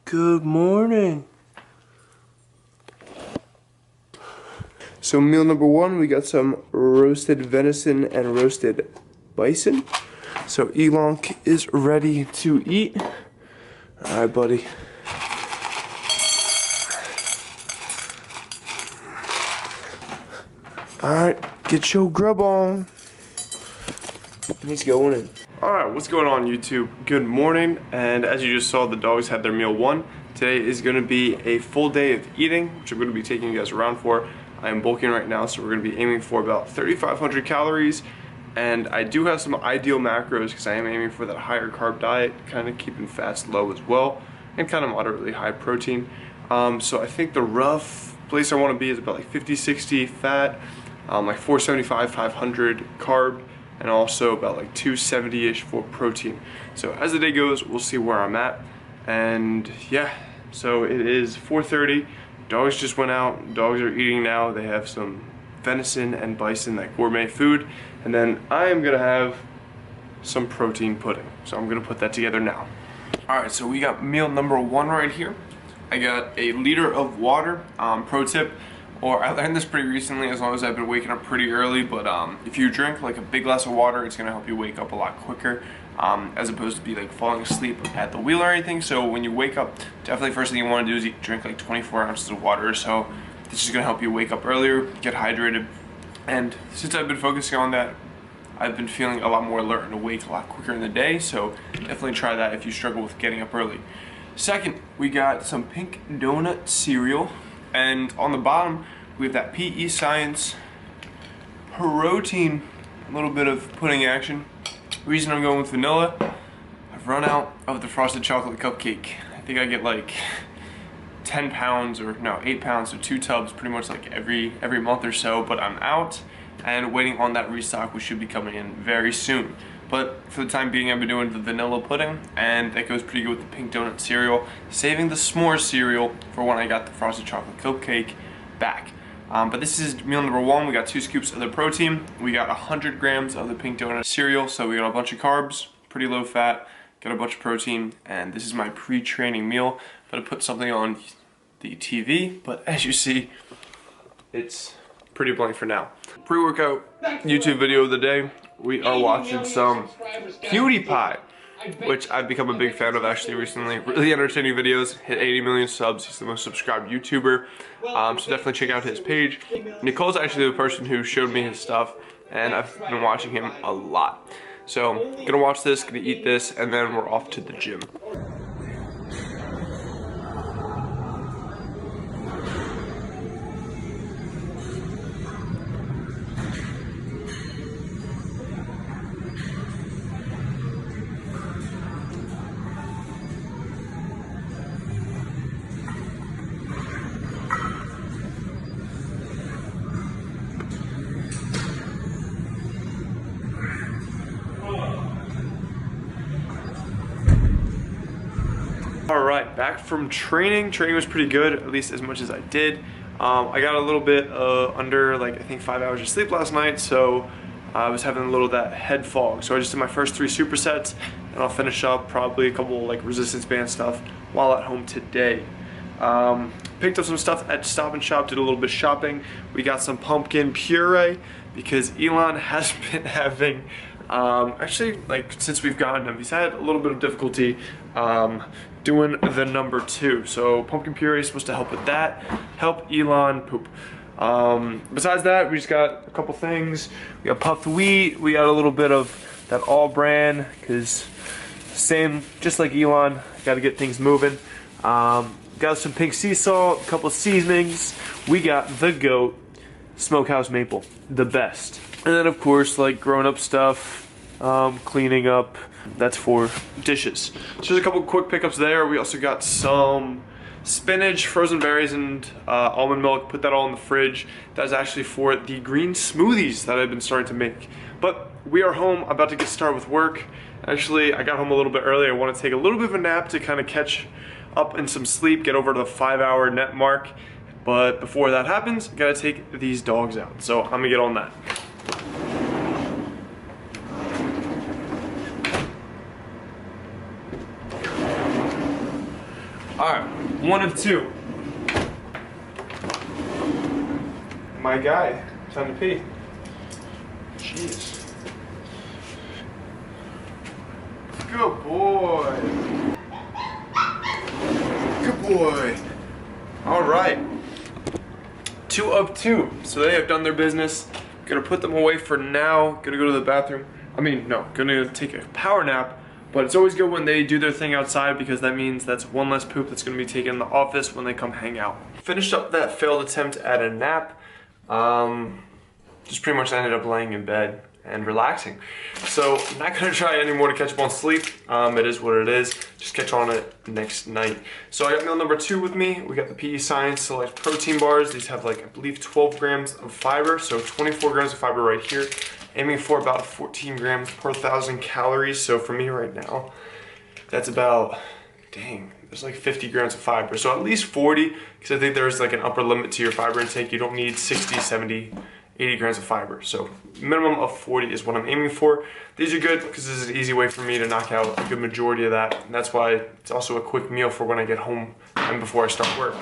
Good morning. So meal number one, we got some roasted venison and roasted bison. So Elon is ready to eat. All right, buddy. All right, get your grub on. He's going in. Alright, what's going on YouTube? Good morning, and as you just saw, the dogs had their meal one. Today is going to be a full day of eating, which I'm going to be taking you guys around for. I am bulking right now, so we're going to be aiming for about 3,500 calories, and I do have some ideal macros because I am aiming for that higher carb diet, kind of keeping fats low as well, and kind of moderately high protein. So I think the rough place I want to be is about like 50-60 fat, like 475, 500 carb, and also about like 270-ish for protein. So as the day goes, we'll see where I'm at. And yeah, so it is 4:30. Dogs just went out. Dogs are eating now. They have some venison and bison, that gourmet food. And then I am gonna have some protein pudding. So I'm gonna put that together now. All right, so we got meal number one right here. I got a liter of water. Pro tip, or I learned this pretty recently, as long as I've been waking up pretty early, but if you drink like a big glass of water, it's gonna help you wake up a lot quicker, as opposed to be like falling asleep at the wheel or anything. So when you wake up, definitely first thing you wanna do is drink like 24 ounces of water or so. This is gonna help you wake up earlier, get hydrated, and since I've been focusing on that, I've been feeling a lot more alert and awake a lot quicker in the day, so definitely try that if you struggle with getting up early. Second, we got some pink donut cereal. And on the bottom, we have that PE Science protein, a little bit of pudding action. Reason I'm going with vanilla, I've run out of the Frosted Chocolate Cupcake. I think I get like 10 pounds, or no, 8 pounds, so 2 tubs pretty much like every month or so, but I'm out and waiting on that restock, which should be coming in very soon. But for the time being, I've been doing the vanilla pudding, and that goes pretty good with the pink donut cereal, saving the s'more cereal for when I got the Frosted Chocolate Cupcake back. But this is meal number one. We got 2 scoops of the protein. We got 100 grams of the pink donut cereal, so we got a bunch of carbs, pretty low fat, got a bunch of protein, and this is my pre-training meal. I'm gonna put something on the TV, but as you see, it's pretty blank for now. Pre-workout YouTube video of the day. We are watching some PewDiePie, which I've become a big fan of actually recently. Really entertaining videos, hit 80 million subs. He's the most subscribed YouTuber, so definitely check out his page. Nicole's actually the person who showed me his stuff, and I've been watching him a lot. So, gonna watch this, gonna eat this, and then we're off to the gym. Alright, back from training. Training was pretty good, at least as much as I did. I got a little bit under, like, I think 5 hours of sleep last night, so I was having a little of that head fog. So I just did my first 3 supersets, and I'll finish up probably a couple like resistance band stuff while at home today. Picked up some stuff at Stop and Shop, did a little bit of shopping. We got some pumpkin puree because Elon has been having, actually, like, since we've gotten him, he's had a little bit of difficulty doing the number 2. So pumpkin puree is supposed to help with that, help Elon poop. Besides that, we just got a couple things. We got puffed wheat, we got a little bit of that all bran, because same, just like Elon, gotta get things moving. Got some pink sea salt, a couple of seasonings. We got the GOAT Smokehouse Maple, the best. And then of course, like grown-up stuff, cleaning up, that's for dishes. So just a couple quick pickups there. We also got some spinach, frozen berries, and almond milk. Put that all in the fridge. That is actually for the green smoothies that I've been starting to make. But we are home, about to get started with work. Actually, I got home a little bit early. I want to take a little bit of a nap to kind of catch up in some sleep, get over to the 5-hour net mark. But before that happens, I gotta take these dogs out. So I'm gonna get on that. Alright, one of two. My guy, time to pee. Jeez. Good boy. Good boy. Alright. 2 of 2. So they have done their business. Gonna put them away for now. Gonna go to the bathroom. Gonna take a power nap. But it's always good when they do their thing outside because that means that's one less poop that's gonna be taken in the office when they come hang out. Finished up that failed attempt at a nap. Just pretty much ended up laying in bed and relaxing. So I'm not gonna try anymore to catch up on sleep. It is what it is. Just catch on it next night. So I got meal number 2 with me. We got the PE Science Select protein bars. These have like, I believe 12 grams of fiber. So 24 grams of fiber right here. Aiming for about 14 grams per 1,000 calories. So for me right now, that's about, dang, there's like 50 grams of fiber. So at least 40, because I think there's like an upper limit to your fiber intake. You don't need 60, 70, 80 grams of fiber. So minimum of 40 is what I'm aiming for. These are good because this is an easy way for me to knock out a good majority of that. And that's why it's also a quick meal for when I get home and before I start work.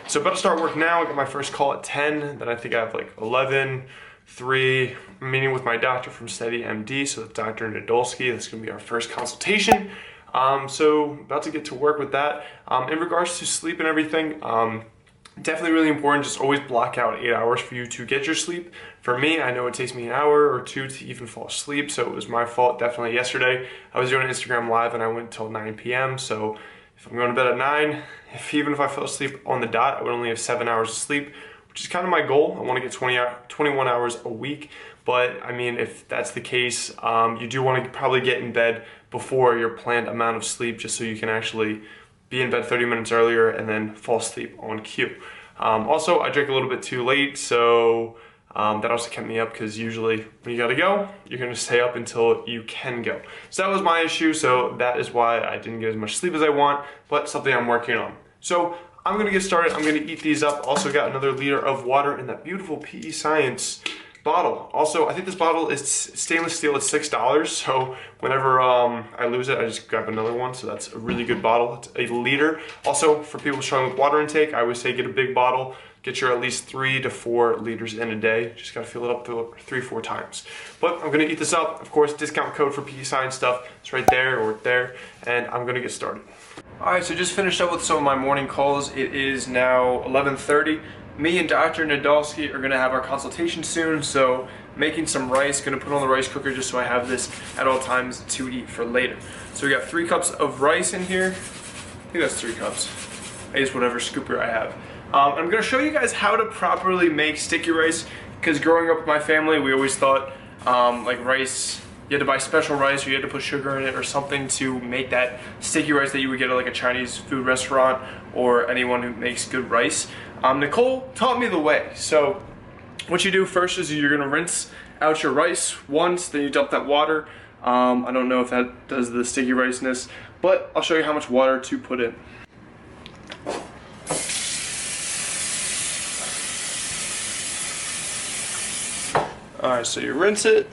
So about to start work now. I got my first call at 10. Then I think I have like 11, 3, meeting with my doctor from Steady MD. So that's Dr. Nadolski. That's gonna be our first consultation. So about to get to work with that. In regards to sleep and everything, definitely really important. Just always block out 8 hours for you to get your sleep. For me, I know it takes me an hour or 2 to even fall asleep, so it was my fault definitely yesterday. I was doing an Instagram live and I went till 9 p.m. So if I'm going to bed at 9, even if I fell asleep on the dot, I would only have 7 hours of sleep, which is kind of my goal. I want to get 21 hours a week. But I mean, if that's the case, you do want to probably get in bed before your planned amount of sleep, just so you can actually be in bed 30 minutes earlier and then fall asleep on cue. Also, I drank a little bit too late, so that also kept me up because usually when you gotta go, you're gonna stay up until you can go. So that was my issue, so that is why I didn't get as much sleep as I want, but something I'm working on. So I'm gonna get started. I'm gonna eat these up. Also got another liter of water in that beautiful PE Science bottle. Also, I think this bottle is stainless steel. It's $6, so whenever I lose it, I just grab another one. So that's a really good bottle. It's a liter. Also, for people struggling with water intake, I always say get a big bottle. Get your at least 3 to 4 liters in a day. Just gotta fill it up 3-4 times. But I'm gonna eat this up. Of course, discount code for PE Science stuff. It's right there or there, and I'm gonna get started. All right, so just finished up with some of my morning calls. It is now 11:30. Me and Dr. Nadolski are gonna have our consultation soon, so making some rice, gonna put on the rice cooker just so I have this at all times to eat for later. So we got 3 cups of rice in here. I think that's 3 cups. I use whatever scooper I have. I'm gonna show you guys how to properly make sticky rice, because growing up with my family, we always thought like rice, you had to buy special rice or you had to put sugar in it or something to make that sticky rice that you would get at like a Chinese food restaurant or anyone who makes good rice. Nicole taught me the way. So what you do first is you're gonna rinse out your rice once, then you dump that water. I don't know if that does the sticky riceness, but I'll show you how much water to put in. Alright, so you rinse it.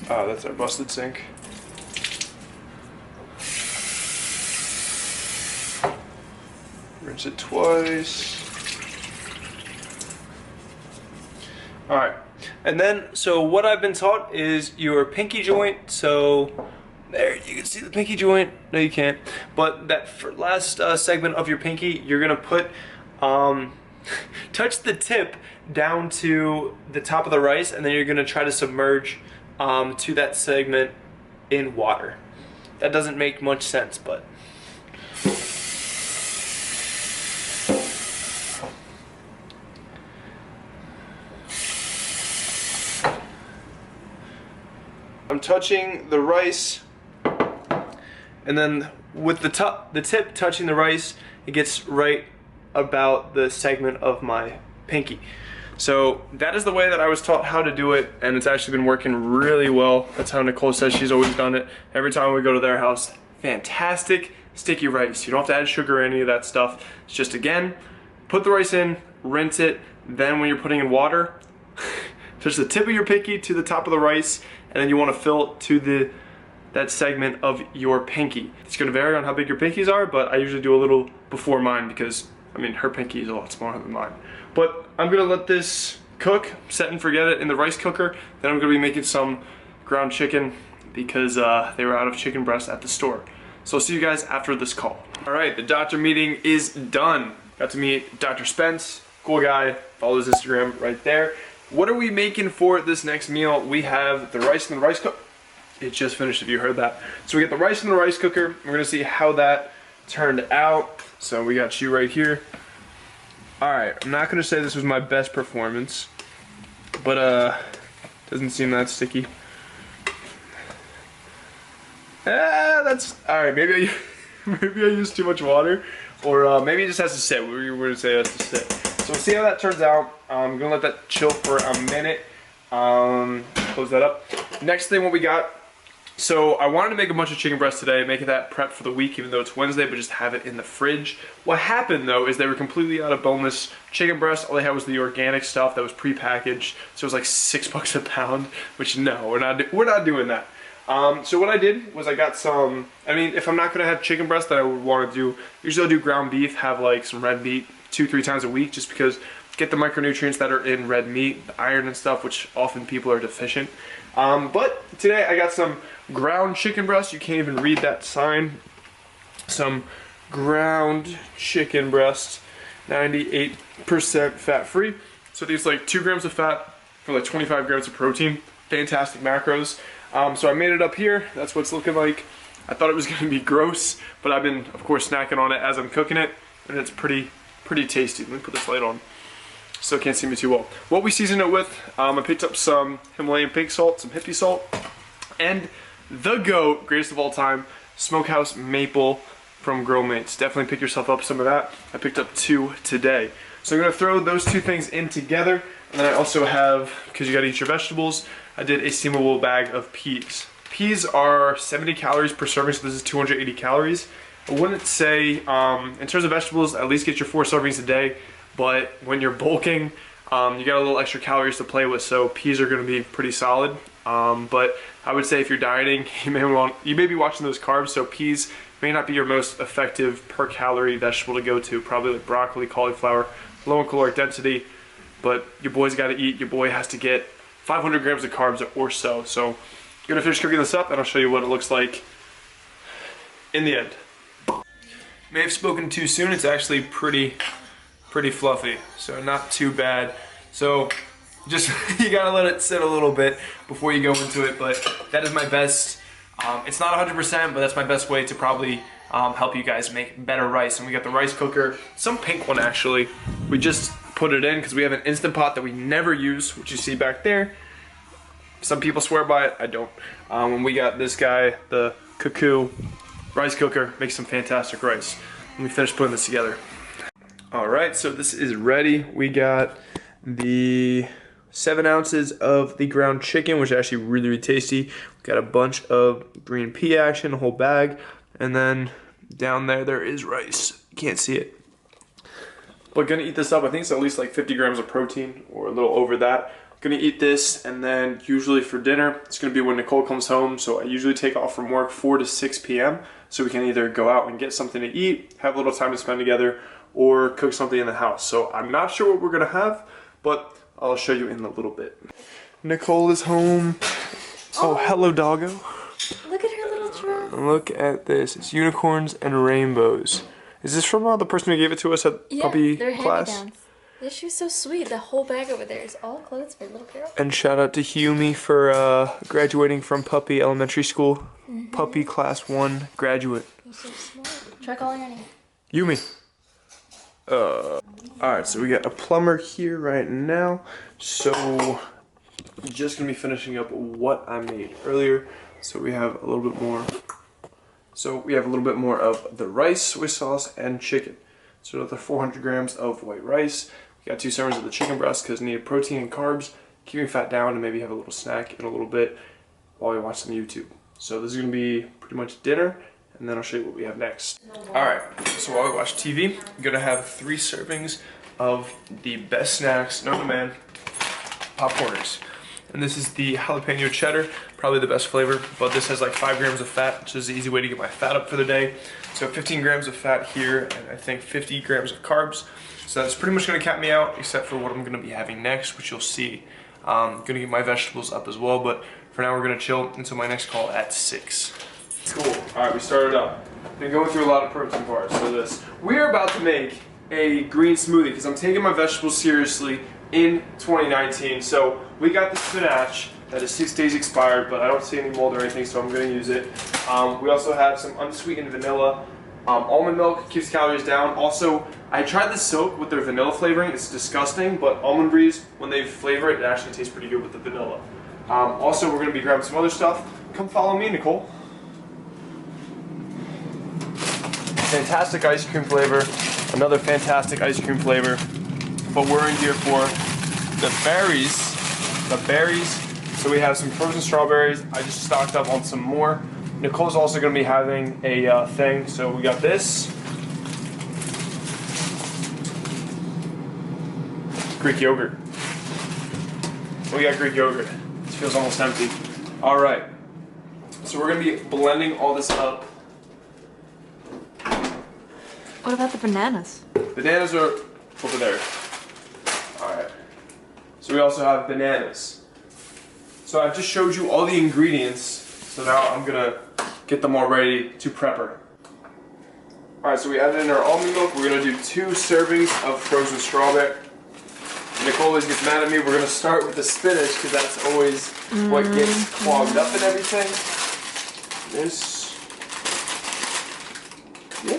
Oh, that's our busted sink. Rinse it twice. Alright, and then, so what I've been taught is your pinky joint, so there, you can see the pinky joint. No, you can't. But that last segment of your pinky, you're gonna put, touch the tip down to the top of the rice, and then you're gonna try to submerge to that segment in water. That doesn't make much sense, but I'm touching the rice, and then with the tip touching the rice, it gets right about the segment of my pinky. So that is the way that I was taught how to do it, and it's actually been working really well. That's how Nicole says she's always done it. Every time we go to their house, fantastic sticky rice. You don't have to add sugar or any of that stuff. It's just, again, put the rice in, rinse it, then when you're putting in water, touch the tip of your pinky to the top of the rice, and then you want to fill it to that segment of your pinky. It's going to vary on how big your pinkies are, but I usually do a little before mine because, I mean, her pinky is a lot smaller than mine. But I'm gonna let this cook, set and forget it in the rice cooker. Then I'm gonna be making some ground chicken because they were out of chicken breast at the store. So I'll see you guys after this call. All right, the doctor meeting is done. Got to meet Dr. Spence, cool guy. Follow his Instagram right there. What are we making for this next meal? We have the rice in the rice cooker. It just finished, if you heard that. So we get the rice in the rice cooker. We're gonna see how that turned out. So we got you right here. All right, I'm not gonna say this was my best performance, but doesn't seem that sticky. That's all right. Maybe I used too much water, or maybe it just has to sit. We were gonna say it has to sit. So we'll see how that turns out. I'm gonna let that chill for a minute. Close that up. Next thing, what we got. So I wanted to make a bunch of chicken breasts today, make it prep for the week, even though it's Wednesday, but just have it in the fridge. What happened though is they were completely out of boneless chicken breasts. All they had was the organic stuff that was pre-packaged. So it was like $6 a pound, which no, we're not doing that. So what I did was I got some, I mean, if I'm not gonna have chicken breast that I would want to do, usually I'll do ground beef, have like some red meat 2-3 times a week, just because get the micronutrients that are in red meat, the iron and stuff, which often people are deficient. But today I got some ground chicken breast. You can't even read that sign. Some ground chicken breast, 98% fat-free. So these like 2 grams of fat for like 25 grams of protein. Fantastic macros. So I made it up here. That's what it's looking like. I thought it was gonna be gross, but I've been, of course, snacking on it as I'm cooking it, and it's pretty tasty. Let me put this light on. Still can't see me too well. What we seasoned it with, I picked up some Himalayan pink salt, some hippie salt, and the GOAT, greatest of all time, Smokehouse Maple from Grill Mates. Definitely pick yourself up some of that. I picked up 2 today. So I'm gonna throw those 2 things in together, and then I also have, because you gotta eat your vegetables, I did a steamable bag of peas. Peas are 70 calories per serving, so this is 280 calories. I wouldn't say, in terms of vegetables, at least get your 4 servings a day. But when you're bulking, you got a little extra calories to play with, so peas are going to be pretty solid. But I would say if you're dieting, you may be watching those carbs, so peas may not be your most effective per calorie vegetable to go to. Probably like broccoli, cauliflower, low in caloric density. But your boy's got to eat. Your boy has to get 500 grams of carbs or so. So I'm going to finish cooking this up, and I'll show you what it looks like in the end. May have spoken too soon. It's actually pretty fluffy, so not too bad. So just you gotta let it sit a little bit before you go into it, but that is my best. It's not 100%, but that's my best way to probably help you guys make better rice. And we got the rice cooker, some pink one actually. We just put it in because we have an Instant Pot that we never use, which you see back there. Some people swear by it, I don't. And we got this guy, the Cuckoo rice cooker, makes some fantastic rice. Let me finish putting this together. All right, so this is ready. We got the 7 ounces of the ground chicken, which is actually really tasty. We got a bunch of green pea action, a whole bag, and then down there is rice. You can't see it. But gonna eat this up. I think it's at least like 50 grams of protein or a little over that. Gonna eat this, and then usually for dinner, it's gonna be when Nicole comes home. So I usually take off from work 4 to 6 p.m. So we can either go out and get something to eat, have a little time to spend together, or cook something in the house. So I'm not sure what we're gonna have, but I'll show you in a little bit. Nicole is home. Oh, hello, doggo. Look at her little dress. Look at this. It's unicorns and rainbows. Is this from the person who gave it to us at puppy class? Hand-me-downs. This shoe's so sweet. The whole bag over there is all clothes for little girl. And shout out to Humi for graduating from puppy elementary school. Puppy class 1 graduate. You're so smart. Try calling her name. Yumi. Alright, so we got a plumber here right now. So I'm just gonna be finishing up what I made earlier. So we have a little bit more. So we have a little bit more of the rice, soy sauce, and chicken. So another 400 grams of white rice. We got 2 servings of the chicken breast because needed protein and carbs, keeping fat down, and maybe have a little snack in a little bit while we watch some YouTube. So this is gonna be pretty much dinner, and then I'll show you what we have next. Alright, so while we watch TV, I'm gonna have 3 servings of the best snacks known to man, popcorners. And this is the jalapeno cheddar, probably the best flavor, but this has like 5 grams of fat, which is the easy way to get my fat up for the day. So 15 grams of fat here, and I think 50 grams of carbs. So that's pretty much gonna cap me out, except for what I'm gonna be having next, which you'll see. I'm gonna get my vegetables up as well, but for now we're gonna chill until my next call at 6. Cool, all right, we started up. Been going through a lot of protein bars for this. We're about to make a green smoothie because I'm taking my vegetables seriously in 2019. So we got the spinach that is 6 days expired, but I don't see any mold or anything, so I'm gonna use it. We also have some unsweetened vanilla. Almond milk keeps calories down. Also, I tried the Silk with their vanilla flavoring. It's disgusting, but Almond Breeze, when they flavor it, it actually tastes pretty good with the vanilla. Also, we're gonna be grabbing some other stuff. Come follow me, Nicole. Fantastic ice cream flavor, another fantastic ice cream flavor. But we're in here for the berries. So we have some frozen strawberries. I just stocked up on some more. Nicole's also gonna be having a thing. So we got this. Greek yogurt. We got Greek yogurt. This feels almost empty. All right. So we're gonna be blending all this up. What about the bananas? Bananas are over there. Alright. So we also have bananas. So I've just showed you all the ingredients. So now I'm gonna get them all ready to prep her. Alright, so we added in our almond milk. We're gonna do 2 servings of frozen strawberry. Nicole always gets mad at me. We're gonna start with the spinach because that's always what gets clogged up and everything. This. Yeah, I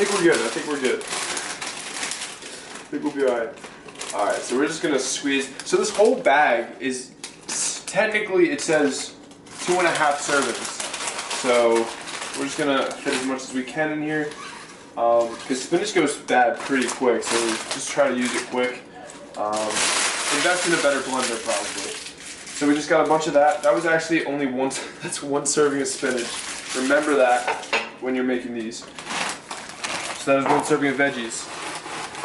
think we're good. I think we're good. I think we'll be alright. Alright, so we're just gonna squeeze. So this whole bag is, technically it says 2.5 servings. So we're just gonna fit as much as we can in here. Because spinach goes bad pretty quick, so just try to use it quick. Invest in a better blender probably. So we just got a bunch of that. That was actually only that's 1 serving of spinach. Remember that when you're making these. So that is 1 serving of veggies.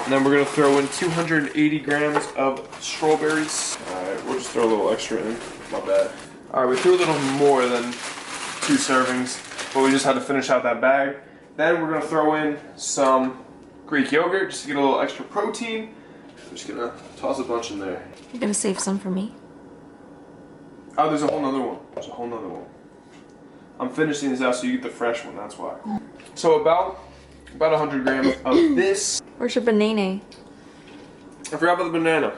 And then we're gonna throw in 280 grams of strawberries. Alright, we'll just throw a little extra in. My bad. Alright, we threw a little more than 2 servings, but we just had to finish out that bag. Then we're gonna throw in some Greek yogurt just to get a little extra protein. I'm just gonna toss a bunch in there. You're gonna save some for me? Oh, there's a whole nother one. There's a whole nother one. I'm finishing this out so you get the fresh one, that's why. So about 100 grams of this. Where's your banana? I forgot about the banana.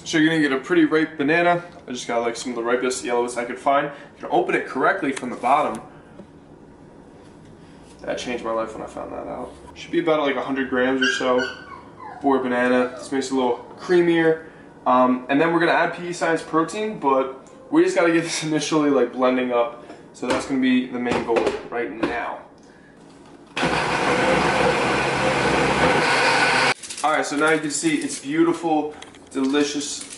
So you're gonna get a pretty ripe banana. I just got like some of the ripest, yellowest I could find. You can open it correctly from the bottom. That changed my life when I found that out. Should be about like 100 grams or so for a banana. This makes it a little creamier. And then we're gonna add PE Science protein, but we just gotta get this initially like blending up. So that's gonna be the main goal right now. Alright, so now you can see it's beautiful, delicious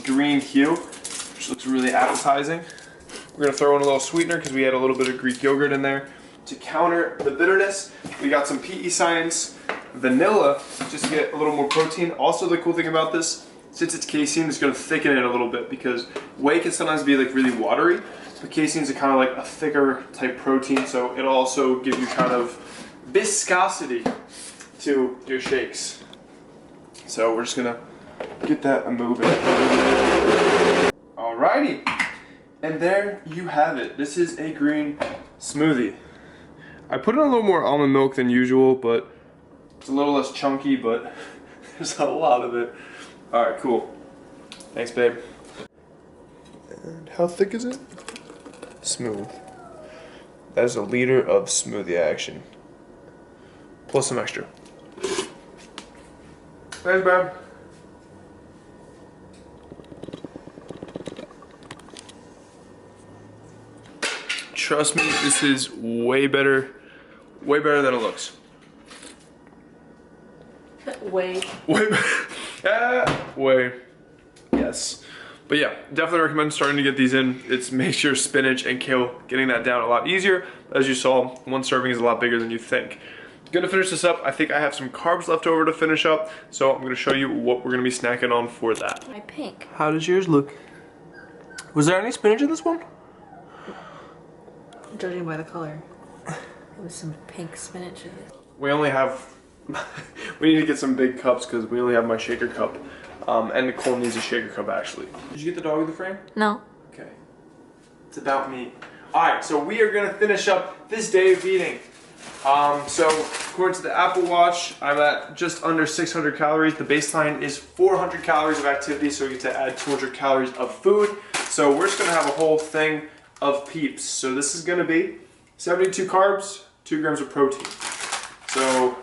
green hue, which looks really appetizing. We're gonna throw in a little sweetener because we had a little bit of Greek yogurt in there. To counter the bitterness, we got some PE Science vanilla just to get a little more protein. Also, the cool thing about this, since it's casein, it's gonna thicken it a little bit because whey can sometimes be like really watery, but casein is kind of like a thicker type protein, so it'll also give you kind of viscosity to your shakes. So we're just gonna get that moving. Alrighty, and there you have it. This is a green smoothie. I put in a little more almond milk than usual, but it's a little less chunky, but there's a lot of it. Alright, cool. Thanks, babe. And how thick is it? Smooth. That is a liter of smoothie action. Plus some extra. Thanks, babe. Trust me, this is way better than it looks. Way. Way better. Way. Yes. But yeah, definitely recommend starting to get these in. It makes your spinach and kale getting that down a lot easier. As you saw, 1 serving is a lot bigger than you think. Gonna finish this up. I think I have some carbs left over to finish up, so I'm gonna show you what we're gonna be snacking on for that. My pink. How does yours look? Was there any spinach in this one? Judging by the color, it was some pink spinach in it. We only have, we need to get some big cups because we only have my shaker cup. And Nicole needs a shaker cup actually. Did you get the dog in the frame? No. Okay. It's about me. Alright, so we are gonna finish up this day of eating. So according to the Apple Watch, I'm at just under 600 calories. The baseline is 400 calories of activity, so we get to add 200 calories of food. So we're just gonna have a whole thing of peeps. So this is gonna be 72 carbs, 2 grams of protein. So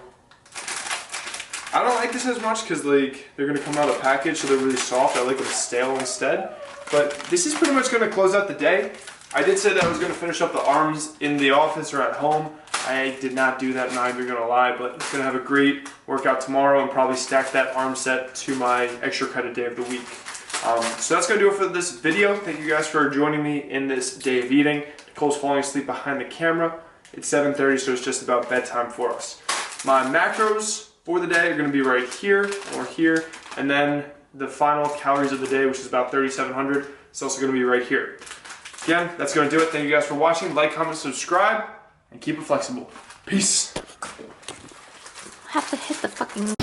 I don't like this as much because like they're gonna come out of the package, so they're really soft. I like them stale instead. But this is pretty much gonna close out the day. I did say that I was gonna finish up the arms in the office or at home. I did not do that, not even gonna lie, but I'm gonna have a great workout tomorrow and probably stack that arm set to my extra credit day of the week. So that's gonna do it for this video. Thank you guys for joining me in this day of eating. Nicole's falling asleep behind the camera. It's 7:30, so it's just about bedtime for us. My macros for the day are gonna be right here or here, and then the final calories of the day, which is about 3,700, is also gonna be right here. Again, that's gonna do it. Thank you guys for watching. Like, comment, subscribe, and keep it flexible. Peace. I have to hit the fucking